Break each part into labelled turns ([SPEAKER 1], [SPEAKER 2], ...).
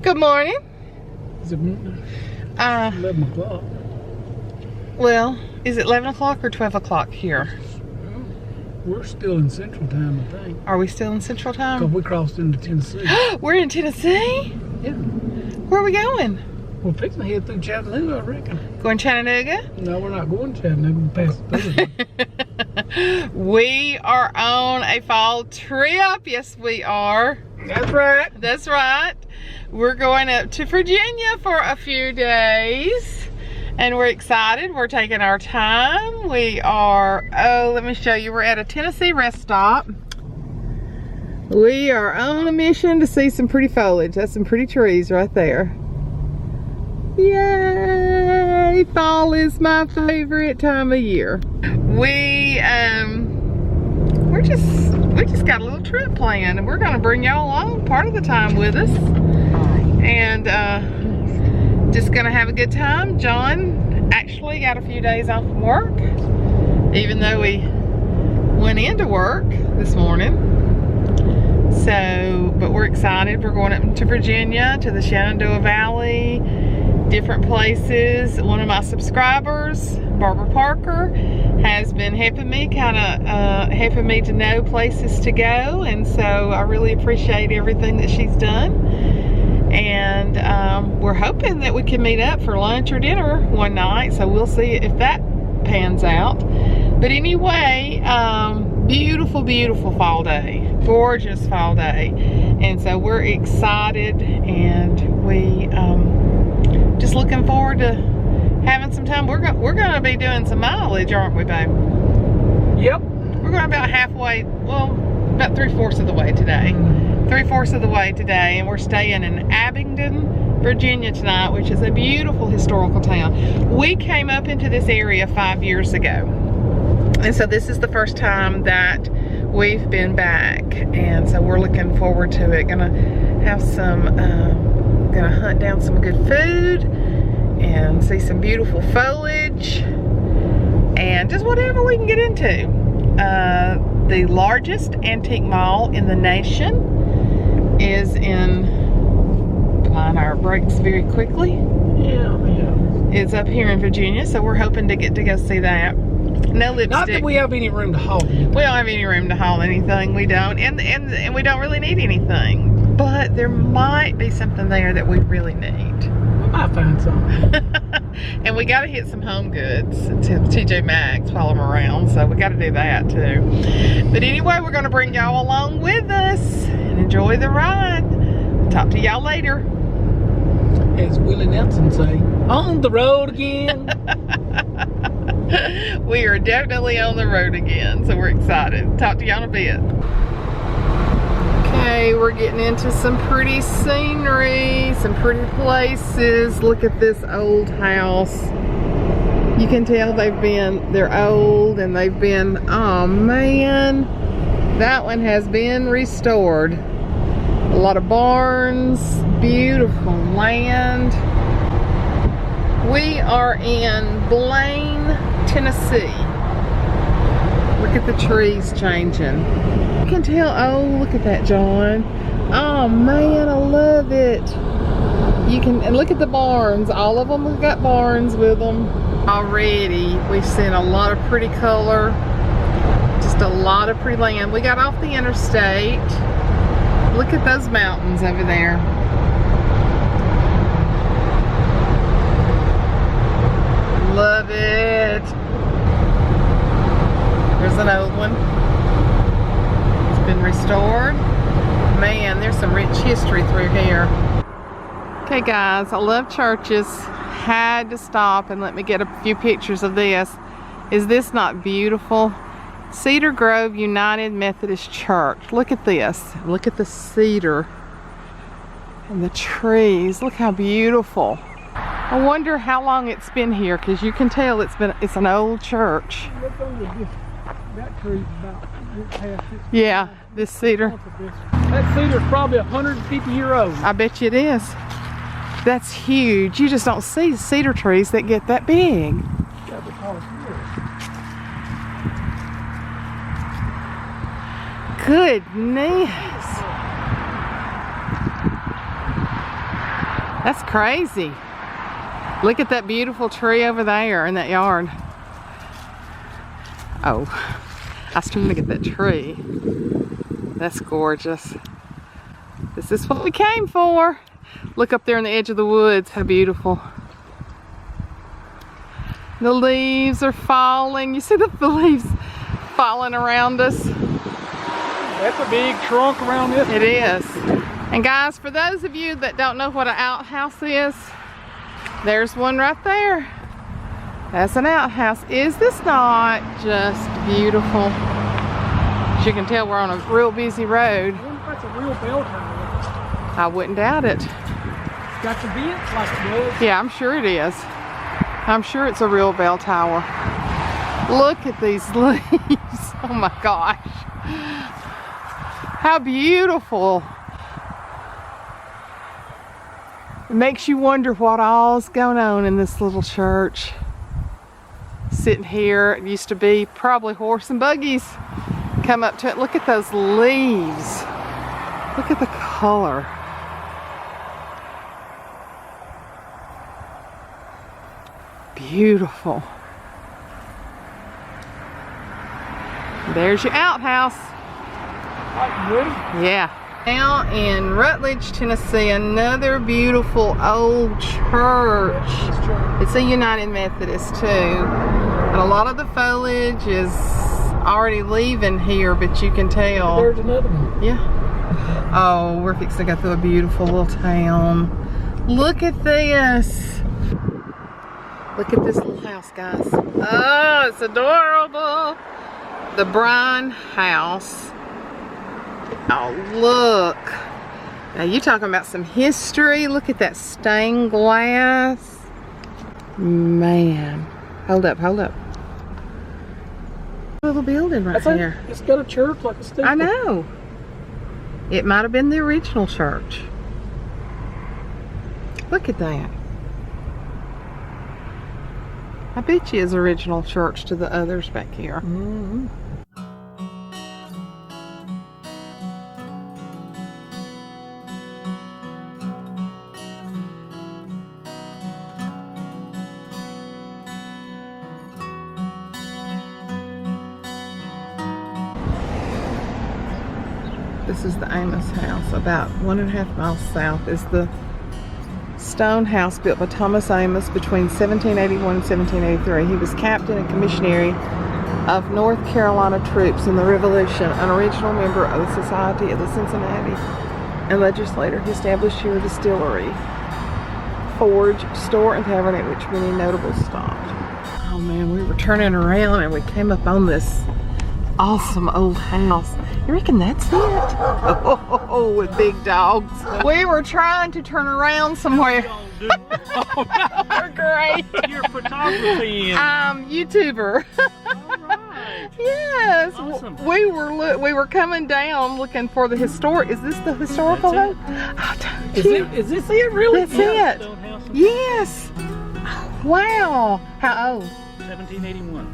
[SPEAKER 1] Good morning.
[SPEAKER 2] Is it 11 o'clock?
[SPEAKER 1] Well, is it 11 o'clock or 12 o'clock here?
[SPEAKER 2] Well, we're still in Central Time, I think.
[SPEAKER 1] Are we still in Central Time?
[SPEAKER 2] Because we crossed into Tennessee.
[SPEAKER 1] We're in Tennessee?
[SPEAKER 2] Yeah.
[SPEAKER 1] Where are we going?
[SPEAKER 2] We're fixing to head through Chattanooga, I reckon.
[SPEAKER 1] Going Chattanooga?
[SPEAKER 2] No, we're not going to Chattanooga. We're past through.
[SPEAKER 1] We are on a fall trip. Yes, we are.
[SPEAKER 2] That's right.
[SPEAKER 1] That's right. We're going up to Virginia for a few days. And we're excited. We're taking our time. We are, let me show you. We're at a Tennessee rest stop. We are on a mission to see some pretty foliage. That's some pretty trees right there. Yay! Fall is my favorite time of year. We just got a little trip planned, and we're gonna bring y'all along part of the time with us. And just gonna have a good time. John actually got a few days off from work, even though we went into work this morning. So, but we're excited. We're going up to Virginia, to the Shenandoah Valley, different places. One of my subscribers, Barbara Parker, has been helping me to know places to go, and so I really appreciate everything that she's done. And we're hoping that we can meet up for lunch or dinner one night, so we'll see if that pans out. But anyway, beautiful, beautiful fall day, gorgeous fall day, and so we're excited, and we just looking forward to having some time. We're gonna be doing some mileage, aren't we, babe?
[SPEAKER 2] Yep.
[SPEAKER 1] We're going about halfway, well, about 3/4 of the way today. 3/4 of the way today, and we're staying in Abingdon, Virginia tonight, which is a beautiful historical town. We came up into this area 5 years ago, and so this is the first time that we've been back, and so we're looking forward to it. Gonna have some, gonna hunt down some good food and see some beautiful foliage and just whatever we can get into. The largest antique mall in the nation is in, applying our brakes very quickly.
[SPEAKER 2] Yeah.
[SPEAKER 1] It's up here in Virginia, so we're hoping to get to go see that. No lipstick.
[SPEAKER 2] Not that we have any room to haul anything.
[SPEAKER 1] We don't have any room to haul anything. We don't, and we don't really need anything. But there might be something there that we really need.
[SPEAKER 2] We might find something.
[SPEAKER 1] And we got to hit some home goods to TJ Maxx while I'm around, so we got to do that too. But anyway, we're going to bring y'all along with us and enjoy the ride. Talk to y'all later.
[SPEAKER 2] As Willie Nelson say, on the road again.
[SPEAKER 1] We are definitely on the road again, so we're excited. Talk to y'all in a bit. Okay, we're getting into some pretty scenery, some pretty places. Look at this old house. You can tell they're old, and they've been, oh man, that one has been restored. A lot of barns, beautiful land. We are in Blaine, Tennessee. Look at the trees changing. You can tell, oh, look at that, John. Oh man, I love it. You can, and look at the barns. All of them have got barns with them already. We've seen a lot of pretty color, just a lot of pretty land. We got off the interstate. Look at those mountains over there. Love it. There's an old one. It's been restored. Man, there's some rich history through here. Okay guys, I love churches. Had to stop and let me get a few pictures of this. Is this not beautiful? Cedar Grove United Methodist Church. Look at this. Look at the cedar and the trees. Look how beautiful. I wonder how long it's been here, because you can tell it's an old church.
[SPEAKER 2] That tree's about past its.
[SPEAKER 1] Yeah, this cedar.
[SPEAKER 2] That cedar's probably 150 years old.
[SPEAKER 1] I bet you it is. That's huge. You just don't see cedar trees that get that big.
[SPEAKER 2] Yeah, because
[SPEAKER 1] Goodness. That's crazy. Look at that beautiful tree over there in that yard. Oh, I was trying to get that tree. That's gorgeous. This is what we came for. Look up there on the edge of the woods, how beautiful. The leaves are falling. You see the leaves falling around us?
[SPEAKER 2] That's a big trunk around this.
[SPEAKER 1] It is. And guys, for those of you that don't know what an outhouse is, there's one right there. That's an outhouse. Is this not just beautiful? As you can tell, we're on a real busy road.
[SPEAKER 2] I wonder if that's a real bell tower.
[SPEAKER 1] I wouldn't doubt it.
[SPEAKER 2] It's got the vents like it does.
[SPEAKER 1] Yeah, I'm sure it is. I'm sure it's a real bell tower. Look at these leaves. Oh my gosh. How beautiful. It makes you wonder what all's going on in this little church. Sitting here, it used to be probably horse and buggies come up to it. Look at those leaves. Look at the color. Beautiful. There's your outhouse. Yeah. Now in Rutledge, Tennessee, another beautiful old church. It's a United Methodist too. And a lot of the foliage is already leaving here, but you can tell.
[SPEAKER 2] There's another one.
[SPEAKER 1] Yeah. Oh, we're fixing to go through a beautiful little town. Look at this. Look at this little house, guys. Oh, it's adorable. The Bryan house. Oh, look. Now you talking about some history. Look at that stained glass. Man. Hold up, hold up. Little building right here.
[SPEAKER 2] It's got a church like a steeple.
[SPEAKER 1] I know. It might have been the original church. Look at that. I bet you it's original church to the others back here.
[SPEAKER 2] Mm-hmm.
[SPEAKER 1] This is the Amos house. About 1.5 miles south is the stone house built by Thomas Amos between 1781 and 1783. He was captain and commissionary of North Carolina troops in the Revolution, an original member of the Society of the Cincinnati, and legislator. He established here a distillery, forge, store, and tavern at which many notables stopped. Oh man, we were turning around and we came up on this awesome old house. You reckon that's it? Oh, with big dogs. We were trying to turn around somewhere. We're great.
[SPEAKER 2] You're a photography.
[SPEAKER 1] YouTuber.
[SPEAKER 2] All right.
[SPEAKER 1] Yes.
[SPEAKER 2] Awesome.
[SPEAKER 1] We were coming down looking for the historic. Is this the historical home?
[SPEAKER 2] Is this it really?
[SPEAKER 1] That's it. Yes. Wow. How old?
[SPEAKER 2] 1781.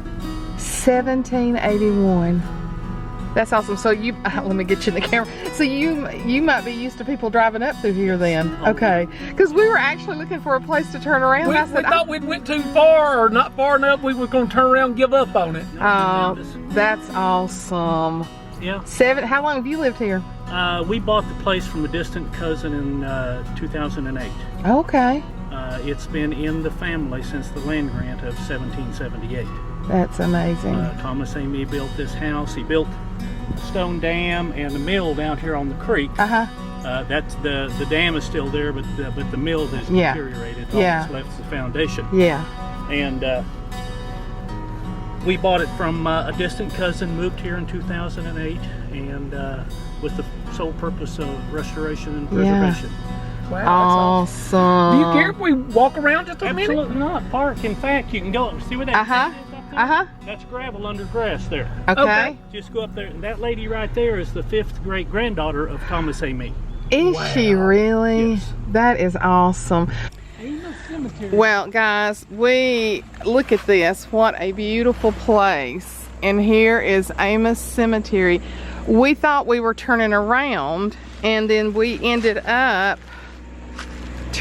[SPEAKER 1] 1781. That's awesome. So you, let me get you in the camera. So you might be used to people driving up through here then. Okay. Because we were actually looking for a place to turn around.
[SPEAKER 2] We thought we went too far or not far enough. We were going to turn around and give up on it.
[SPEAKER 1] Oh, that's awesome.
[SPEAKER 2] Yeah.
[SPEAKER 1] How long have you lived here?
[SPEAKER 2] We bought the place from a distant cousin in 2008.
[SPEAKER 1] Okay.
[SPEAKER 2] It's been in the family since the land grant of 1778.
[SPEAKER 1] That's amazing.
[SPEAKER 2] Thomas Amy built this house. He built a stone dam and a mill down here on the creek. That's the dam is still there, but the mill has deteriorated. All that's left is the foundation.
[SPEAKER 1] Yeah.
[SPEAKER 2] And we bought it from a distant cousin, moved here in 2008, and with the sole purpose of restoration and preservation.
[SPEAKER 1] Wow, awesome.
[SPEAKER 2] Do you care if we walk around just a minute?
[SPEAKER 1] Absolutely
[SPEAKER 2] not. Park. In fact, you can go see where that that's gravel under grass there.
[SPEAKER 1] Okay.
[SPEAKER 2] Just go up there. And that lady right there is the 5th great granddaughter of Thomas Amy.
[SPEAKER 1] Is she really?
[SPEAKER 2] Yes.
[SPEAKER 1] That is awesome. Well, guys, we look at this. What a beautiful place. And here is Amos Cemetery. We thought we were turning around, and then we ended up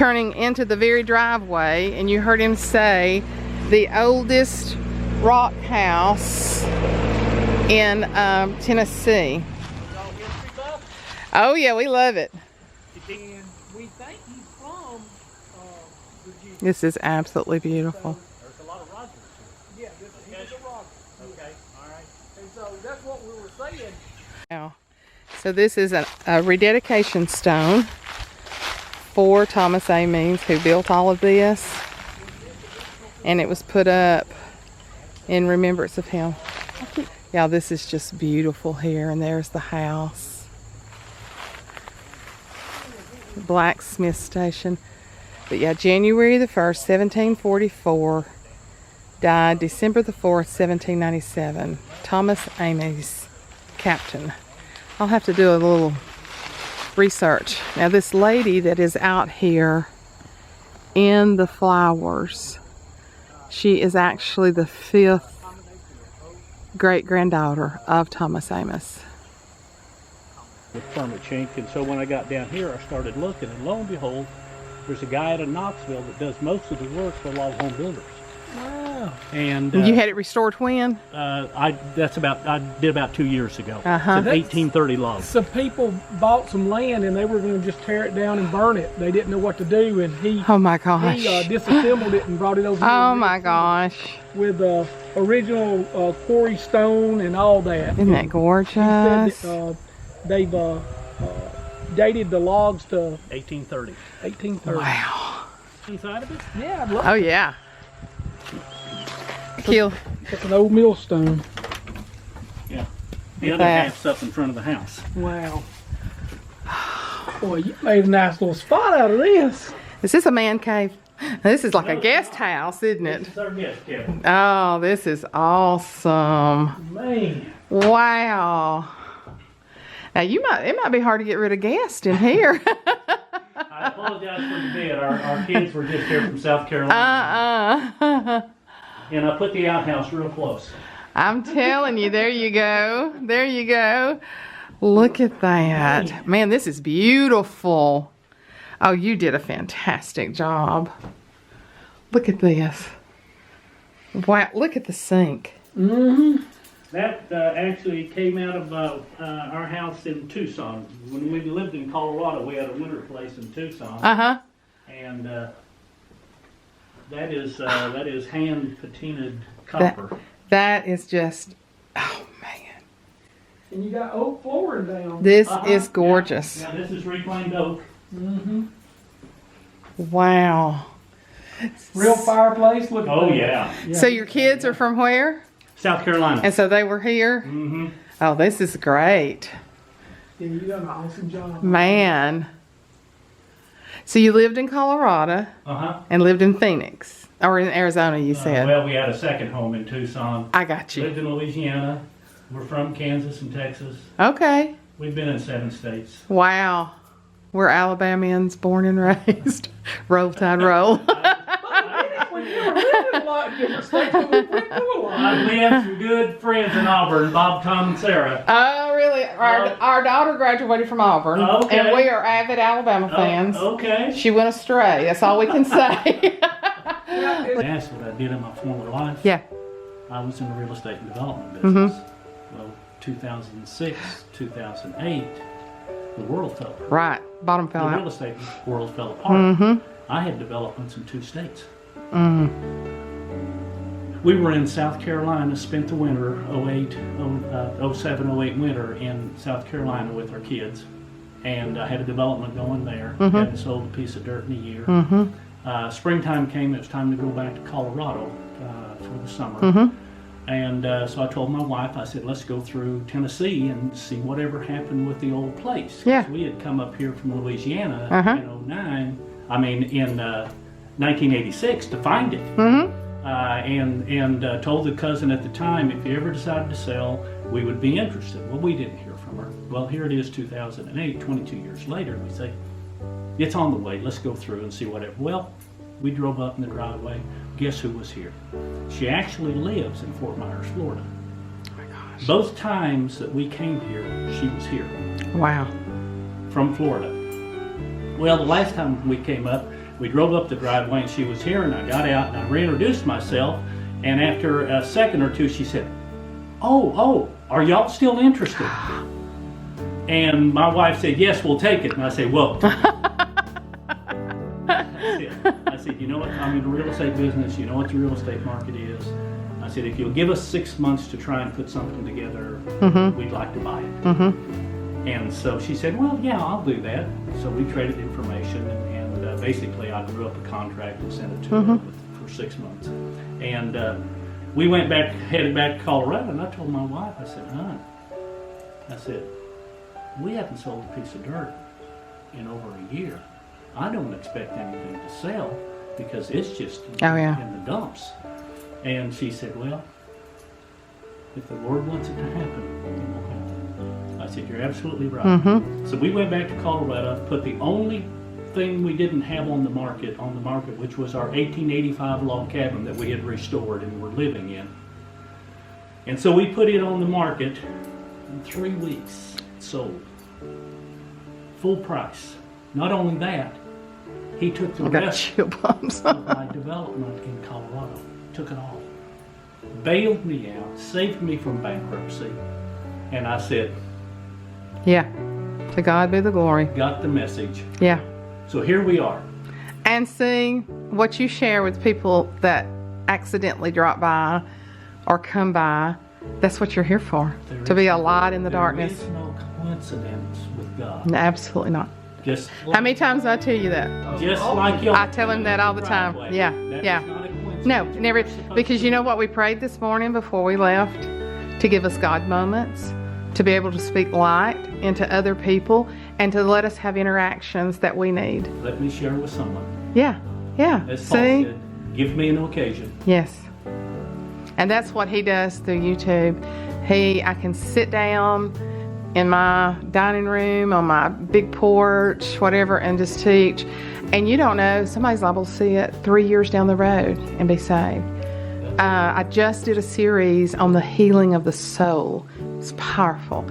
[SPEAKER 1] turning into the very driveway, and you heard him say the oldest rock house in Tennessee. Oh yeah, we love it.
[SPEAKER 2] And we think he's from Virginia.
[SPEAKER 1] This is absolutely beautiful.
[SPEAKER 2] There's a lot of Rogers here.
[SPEAKER 3] Yeah, he's a Roger.
[SPEAKER 2] Okay, all right.
[SPEAKER 3] And so that's what we were saying.
[SPEAKER 1] Now, so this is a rededication stone for Thomas Ames, who built all of this, and it was put up in remembrance of him. Yeah, this is just beautiful here, and there's the house. Blacksmith station. But yeah, January the 1st, 1744, died December the 4th, 1797. Thomas Ames, captain. I'll have to do a little research. Now this lady that is out here in the flowers, she is actually the 5th great-granddaughter of Thomas Ames.
[SPEAKER 2] With permit chink, and so when I got down here, I started looking, and lo and behold, there's a guy out of Knoxville that does most of the work for a lot of home builders.
[SPEAKER 3] Wow.
[SPEAKER 2] And
[SPEAKER 1] You had it restored when?
[SPEAKER 2] I did about 2 years ago.
[SPEAKER 1] Uh-huh.
[SPEAKER 2] It's an 1830 log.
[SPEAKER 3] Some people bought some land and they were going to just tear it down and burn it. They didn't know what to do, and he
[SPEAKER 1] Oh my gosh.
[SPEAKER 3] disassembled it and brought it over.
[SPEAKER 1] Oh
[SPEAKER 3] here
[SPEAKER 1] my gosh.
[SPEAKER 3] with original quarry stone and all that.
[SPEAKER 1] Isn't that gorgeous?
[SPEAKER 3] He said that, they've dated the logs to
[SPEAKER 2] 1830.
[SPEAKER 3] 1830.
[SPEAKER 1] Wow.
[SPEAKER 2] Inside of it?
[SPEAKER 3] Yeah, I'd love
[SPEAKER 1] Oh yeah. Kill.
[SPEAKER 3] It's an old millstone.
[SPEAKER 2] Yeah. The other
[SPEAKER 1] that.
[SPEAKER 2] half's up in front of the house.
[SPEAKER 3] Wow. Boy, you made a nice little spot out of this.
[SPEAKER 1] Is this a man cave? This is like a guest house, isn't
[SPEAKER 2] This
[SPEAKER 1] it?
[SPEAKER 2] is our guest cabin.
[SPEAKER 1] Oh, this is awesome.
[SPEAKER 3] Man.
[SPEAKER 1] Wow. Now it might be hard to get rid of guests in here.
[SPEAKER 2] I apologize for the bed. Our kids were just here from South Carolina. And I put the outhouse real close.
[SPEAKER 1] I'm telling you, there you go. There you go. Look at that. Man, this is beautiful. Oh, you did a fantastic job. Look at this. Wow, look at the sink.
[SPEAKER 3] Mm-hmm.
[SPEAKER 2] That actually came out of our house in Tucson. When we lived in Colorado, we had a winter place in Tucson.
[SPEAKER 1] Uh-huh.
[SPEAKER 2] And that is hand patinaed copper.
[SPEAKER 1] That is just, oh man.
[SPEAKER 3] And you got oak flooring down.
[SPEAKER 1] This is gorgeous.
[SPEAKER 2] Yeah, this is reclaimed oak.
[SPEAKER 3] Mm-hmm.
[SPEAKER 1] Wow.
[SPEAKER 3] Real fireplace. Look at
[SPEAKER 2] Oh
[SPEAKER 3] that.
[SPEAKER 2] yeah.
[SPEAKER 1] So your kids are from where?
[SPEAKER 2] South Carolina.
[SPEAKER 1] And so they were here?
[SPEAKER 2] Mm-hmm.
[SPEAKER 1] Oh, this is great.
[SPEAKER 3] Yeah, you done an awesome job.
[SPEAKER 1] Man. So you lived in Colorado
[SPEAKER 2] Uh-huh.
[SPEAKER 1] and lived in Phoenix, or in Arizona, you said.
[SPEAKER 2] Well, we had a second home in Tucson.
[SPEAKER 1] I got you.
[SPEAKER 2] Lived in Louisiana. We're from Kansas and Texas.
[SPEAKER 1] Okay.
[SPEAKER 2] We've been in 7 states.
[SPEAKER 1] Wow. We're Alabamians, born and raised. Roll Tide Roll.
[SPEAKER 3] We've never lived in a lot of different states, but we've been through a lot.
[SPEAKER 2] We have some good friends in Auburn, Bob, Tom, and Sarah.
[SPEAKER 1] Oh, really? Our daughter graduated from Auburn,
[SPEAKER 2] Okay.
[SPEAKER 1] and we are avid Alabama fans.
[SPEAKER 2] Okay.
[SPEAKER 1] She went astray. That's all we can say.
[SPEAKER 2] That's what I did in my former life.
[SPEAKER 1] Yeah.
[SPEAKER 2] I was in the real estate and development business. Well, 2006, 2008, the world fell apart.
[SPEAKER 1] Right. Bottom fell
[SPEAKER 2] The real
[SPEAKER 1] out.
[SPEAKER 2] estate world fell apart. I had developments in 2 states. We were in South Carolina, spent the winter, 07, 08 winter in South Carolina with our kids. And I had a development going there. Hadn't sold a piece of dirt in a year. Springtime came, it was time to go back to Colorado for the summer. And so I told my wife, I said, let's go through Tennessee and see whatever happened with the old place. 'Cause
[SPEAKER 1] Yeah.
[SPEAKER 2] we had come up here from Louisiana in 1986 to find it. And told the cousin at the time, if you ever decided to sell, we would be interested. Well, we didn't hear from her. Well, here it is, 2008, 22 years later. We say, it's on the way. Let's go through and see whatever. Well, we drove up in the driveway. Guess who was here? She actually lives in Fort Myers, Florida.
[SPEAKER 1] Oh my gosh.
[SPEAKER 2] Both times that we came here, she was here
[SPEAKER 1] Wow.
[SPEAKER 2] from Florida. Well, the last time we came up, we drove up the driveway and she was here, and I got out and I reintroduced myself, and after a second or two she said, oh, are y'all still interested? And my wife said, yes, we'll take it. And I said, well, I said, you know what, I'm in the real estate business, you know what the real estate market is. I said, if you'll give us 6 months to try and put something together, we'd like to buy it. And so she said, well, yeah, I'll do that. So we traded information, and basically I drew up a contract and sent it to her for 6 months. And we headed back to Colorado, and I told my wife, I said, hon, I said, we haven't sold a piece of dirt in over a year. I don't expect anything to sell because it's just in the dumps. And she said, well, if the Lord wants it to happen, it will happen. I said, you're absolutely right. So we went back to Colorado, put the only thing we didn't have on the market, which was our 1885 log cabin that we had restored and were living in. And so we put it on the market. In 3 weeks, it sold. Full price. Not only that, he took the rest of my development in Colorado. Took it all. Bailed me out, saved me from bankruptcy. And I said,
[SPEAKER 1] yeah, to God be the glory.
[SPEAKER 2] Got the message.
[SPEAKER 1] Yeah.
[SPEAKER 2] So here we are.
[SPEAKER 1] And seeing what you share with people that accidentally drop by or come by, that's what you're here for. To be a light in the darkness.
[SPEAKER 2] There is no coincidence with God.
[SPEAKER 1] No, absolutely not.
[SPEAKER 2] Just
[SPEAKER 1] how many times I tell you that?
[SPEAKER 2] Just like you.
[SPEAKER 1] I tell him that all the time. Yeah, yeah. No, never. Because you know what we prayed this morning before we left? To give us God moments, to be able to speak light into other people, and to let us have interactions that we need.
[SPEAKER 2] Let me share with someone.
[SPEAKER 1] Yeah, yeah.
[SPEAKER 2] As Paul said, give me an occasion.
[SPEAKER 1] Yes. And that's what he does through YouTube. I can sit down in my dining room, on my big porch, whatever, and just teach. And you don't know, somebody's liable to see it 3 years down the road and be saved. I just did a series on the healing of the soul. It's powerful.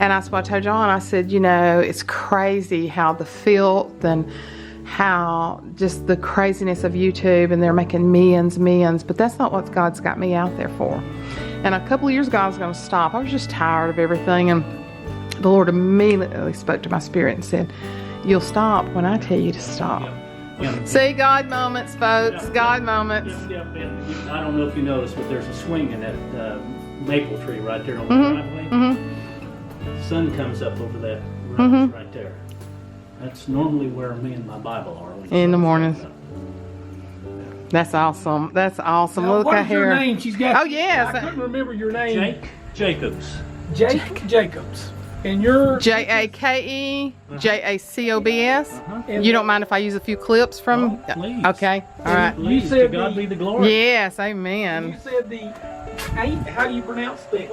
[SPEAKER 1] And that's what I told John. I said, you know, it's crazy how the filth and how just the craziness of YouTube, and they're making millions, but that's not what God's got me out there for. And a couple of years ago, I was going to stop. I was just tired of everything, and the Lord immediately spoke to my spirit and said, you'll stop when I tell you to stop. See, God moments, folks. God moments.
[SPEAKER 2] And I don't know if you noticed, but there's a swing in that maple tree right there on the driveway. The sun comes up over that road right there. That's normally where me and my Bible are.
[SPEAKER 1] In the mornings. That's awesome. That's awesome.
[SPEAKER 3] Now,
[SPEAKER 1] look
[SPEAKER 3] what
[SPEAKER 1] at
[SPEAKER 3] is your
[SPEAKER 1] her.
[SPEAKER 3] name? She's got.
[SPEAKER 1] Oh yes.
[SPEAKER 3] I couldn't remember your name.
[SPEAKER 2] Jacobs.
[SPEAKER 3] Jacobs. And you're
[SPEAKER 1] JAKEJACOBS. You don't mind if I use a few clips from?
[SPEAKER 2] Oh, please.
[SPEAKER 1] Okay. All right.
[SPEAKER 2] Please, you said to God be the glory.
[SPEAKER 1] Yes. Amen.
[SPEAKER 3] You said how do you pronounce the?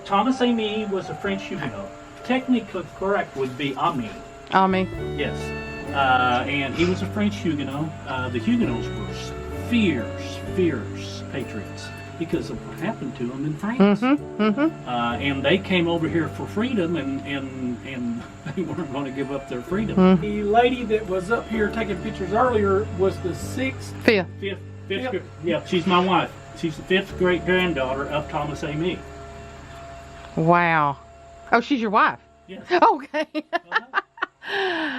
[SPEAKER 2] Thomas Amy was a French Huguenot. Technically correct would be Ami.
[SPEAKER 1] Ami.
[SPEAKER 2] Yes. And he was a French Huguenot. The Huguenots were fierce patriots because of what happened to them in France. And they came over here for freedom, and they weren't going to give up their freedom.
[SPEAKER 3] The lady that was up here taking pictures earlier was the
[SPEAKER 1] fifth.
[SPEAKER 2] Yeah, she's my wife. She's the 5th great granddaughter of Thomas Amy.
[SPEAKER 1] Wow. Oh, she's your wife?
[SPEAKER 2] Yes.
[SPEAKER 1] Okay.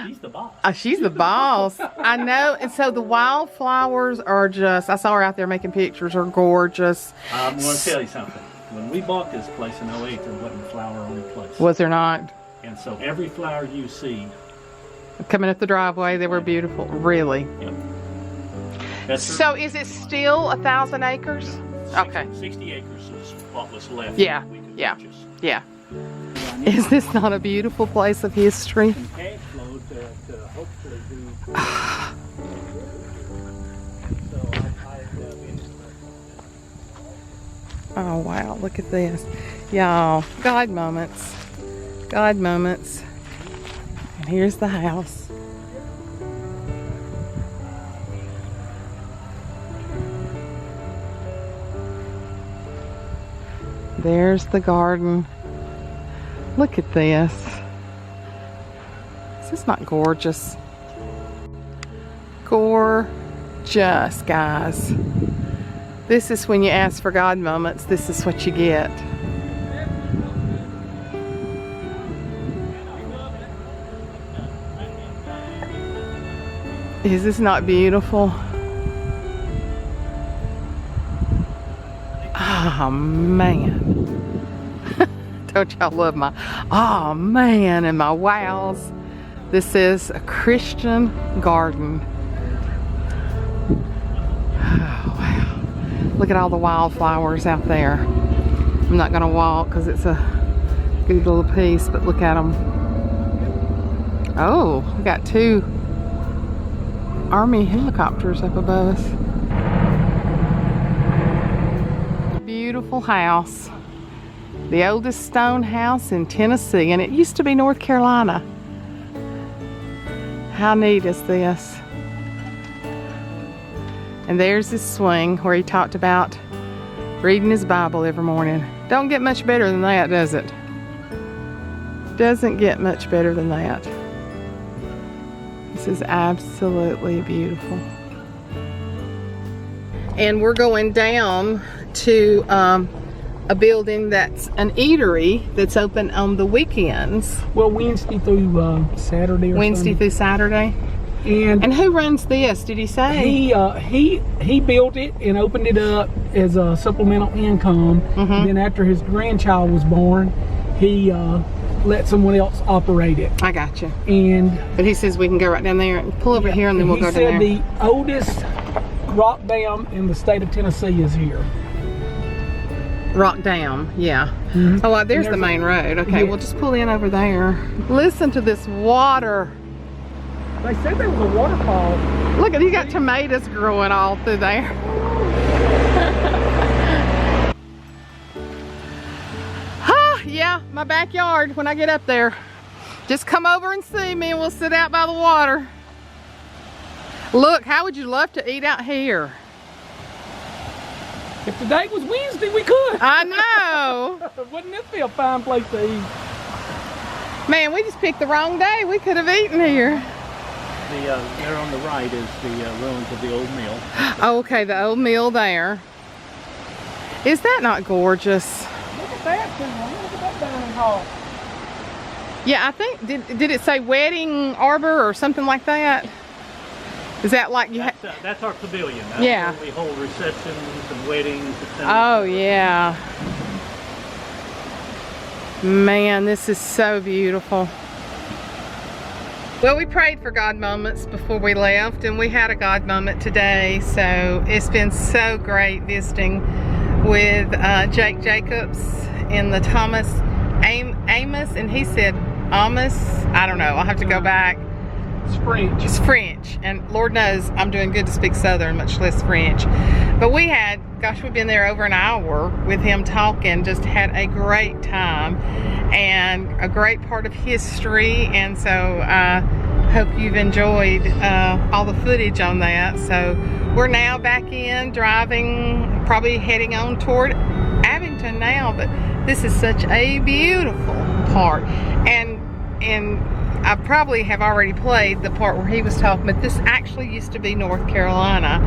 [SPEAKER 2] She's the boss.
[SPEAKER 1] She's the boss. I know. And so the wildflowers are just, I saw her out there making pictures, are gorgeous.
[SPEAKER 2] I'm going to tell you something. When we bought this place in 08, there wasn't a flower on the place.
[SPEAKER 1] Was there not?
[SPEAKER 2] And so every flower you see.
[SPEAKER 1] Coming up the driveway, they were beautiful. Really?
[SPEAKER 2] Yep.
[SPEAKER 1] So is it still 1,000 acres? Okay.
[SPEAKER 2] 60 acres is what was left.
[SPEAKER 1] Yeah.
[SPEAKER 2] We could purchase.
[SPEAKER 1] Yeah. Is this not a beautiful place of history?
[SPEAKER 2] Cash flow to hopefully do.
[SPEAKER 1] Oh wow, look at this. Y'all, God moments. God moments. And here's the house. There's the garden. Look at this. Is this not gorgeous? Gorgeous, guys. This is when you ask for God moments. This is what you get. Is this not beautiful? Oh man. Don't y'all love my oh man and my wows. This is a Christian garden. Oh wow. Look at all the wildflowers out there. I'm not gonna walk because it's a good little piece, but look at them. Oh, we got 2 Army helicopters up above us. Beautiful house. The oldest stone house in Tennessee, and it used to be North Carolina. How neat is this? And there's his swing where he talked about reading his Bible every morning. Don't get much better than that, does it? Doesn't get much better than that. This is absolutely beautiful. And we're going down to a building that's an eatery that's open on the weekends.
[SPEAKER 3] Well, Wednesday through Saturday or
[SPEAKER 1] Wednesday
[SPEAKER 3] Sunday.
[SPEAKER 1] through Saturday. And who runs this, did he say?
[SPEAKER 3] He built it and opened it up as a supplemental income. Then after his grandchild was born, he let someone else operate it.
[SPEAKER 1] I got you.
[SPEAKER 3] But
[SPEAKER 1] he says we can go right down there and pull over here and then we'll go down there.
[SPEAKER 3] He said the oldest rock dam in the state of Tennessee is here.
[SPEAKER 1] Rock Dam, yeah. Oh, well, there's the main road. Okay, we'll just pull in over there. Listen to this water.
[SPEAKER 3] They said there was a waterfall.
[SPEAKER 1] Look at, you got tomatoes growing all through there. Yeah, my backyard when I get up there. Just come over and see me and we'll sit out by the water. Look, how would you love to eat out here?
[SPEAKER 3] If today was Wednesday, we could.
[SPEAKER 1] I know.
[SPEAKER 3] Wouldn't this be a fine place to eat?
[SPEAKER 1] Man, we just picked the wrong day. We could have eaten here.
[SPEAKER 2] There on the right is the ruins of the old mill.
[SPEAKER 1] Oh, okay, the old mill there. Is that not gorgeous?
[SPEAKER 3] Look at that, Suzanne. Look at that dining hall.
[SPEAKER 1] Yeah, I think, did it say wedding arbor or something like that? Is that like you
[SPEAKER 2] that's our pavilion. That's
[SPEAKER 1] yeah.
[SPEAKER 2] where we hold receptions and weddings.
[SPEAKER 1] Oh, yeah. Man, this is so beautiful. Well, we prayed for God moments before we left, and we had a God moment today. So it's been so great visiting with Jake Jacobs in the Thomas Amos, and he said Amos. I don't know. I'll have to go back.
[SPEAKER 3] It's French.
[SPEAKER 1] It's French, and Lord knows I'm doing good to speak Southern, much less French. But we had, gosh, we've been there over an hour with him talking, just had a great time and a great part of history, and so I hope you've enjoyed all the footage on that. So we're now back in driving, probably heading on toward Abington now, but this is such a beautiful part, and I probably have already played the part where he was talking, but this actually used to be North Carolina,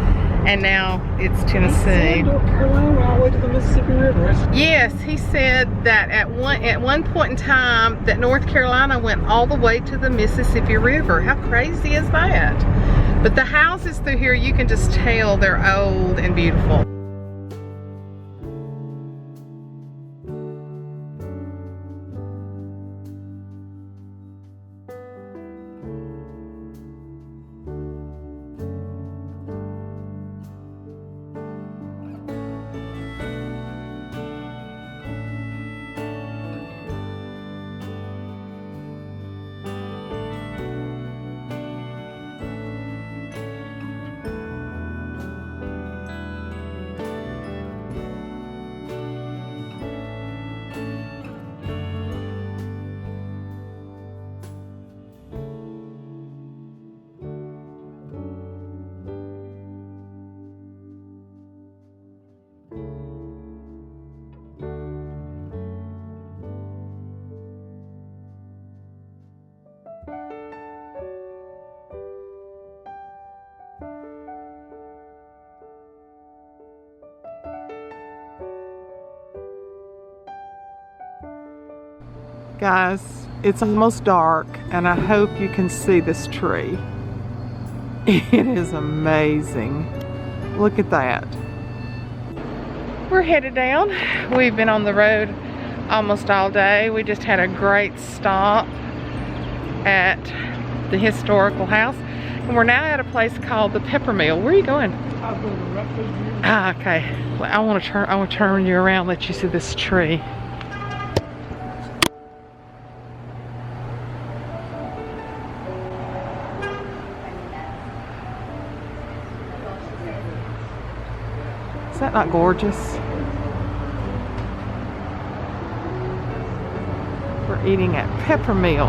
[SPEAKER 1] and now it's Tennessee.
[SPEAKER 3] North Carolina all the way to the Mississippi River.
[SPEAKER 1] Yes, he said that at one point in time that North Carolina went all the way to the Mississippi River. How crazy is that? But the houses through here, you can just tell they're old and beautiful. Guys, it's almost dark, and I hope you can see this tree. It is amazing. Look at that. We're headed down. We've been on the road almost all day. We just had a great stop at the historical house, and we're now at a place called the Pepper Mill. Where are you going?
[SPEAKER 3] I'm going to right through here.
[SPEAKER 1] Ah, okay. Well, I want to turn you around, let you see this tree. Is that not gorgeous? We're eating at Pepper Mill.